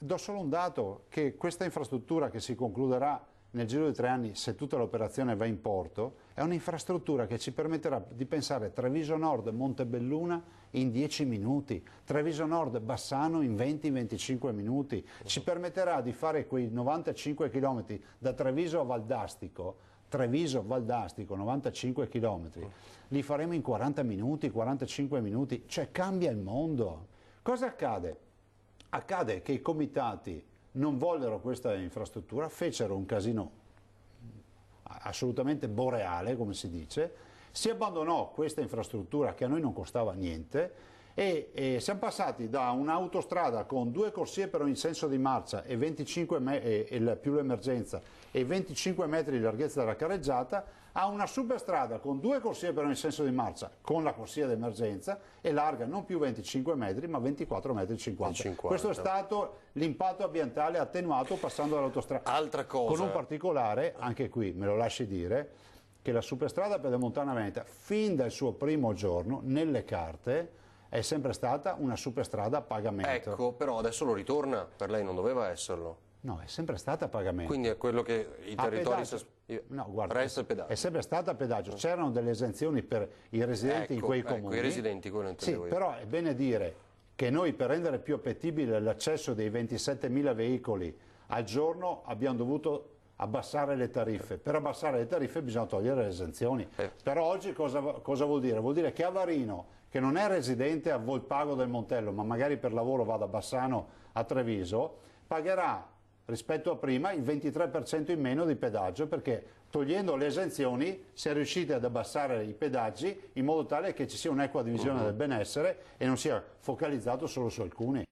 do solo un dato, che questa infrastruttura che si concluderà nel giro di 3 anni, se tutta l'operazione va in porto, è un'infrastruttura che ci permetterà di pensare Treviso Nord, Montebelluna in 10 minuti, Treviso Nord, Bassano in 20-25 minuti, ci permetterà di fare quei 95 km da Treviso a Valdastico, 95 km, li faremo in 40 minuti, 45 minuti, cioè cambia il mondo. Cosa accade? Accade che i comitati non vollero questa infrastruttura, fecero un casino assolutamente boreale, come si dice, si abbandonò questa infrastruttura che a noi non costava niente e siamo passati da un'autostrada con 2 corsie per ogni senso di marcia e 25 più l'emergenza e 25 metri di larghezza della carreggiata a una superstrada con 2 corsie per ogni senso di marcia con la corsia d'emergenza e larga non più 25 metri ma 24 metri 50. Questo è stato l'impatto ambientale attenuato passando dall'autostrada. Altra cosa. Con un particolare, anche qui me lo lasci dire, che la superstrada pedemontana veneta fin dal suo primo giorno nelle carte è sempre stata una superstrada a pagamento. Ecco, però adesso lo ritorna, per lei non doveva esserlo. No, è sempre stata a pagamento. Quindi è quello che i territori... No, guarda, resta il pedaggio. è sempre stata a pedaggio. C'erano delle esenzioni per i residenti in quei comuni. I residenti, quello intendevo sì, io. però è bene dire che noi per rendere più appetibile l'accesso dei 27.000 veicoli al giorno abbiamo dovuto abbassare le tariffe. Per abbassare le tariffe bisogna togliere le esenzioni. Però oggi cosa vuol dire? Vuol dire che Avarino, che non è residente a Volpago del Montello, ma magari per lavoro va da Bassano a Treviso, pagherà rispetto a prima il 23% in meno di pedaggio, perché togliendo le esenzioni si è riusciti ad abbassare i pedaggi in modo tale che ci sia un'equa divisione del benessere e non sia focalizzato solo su alcuni.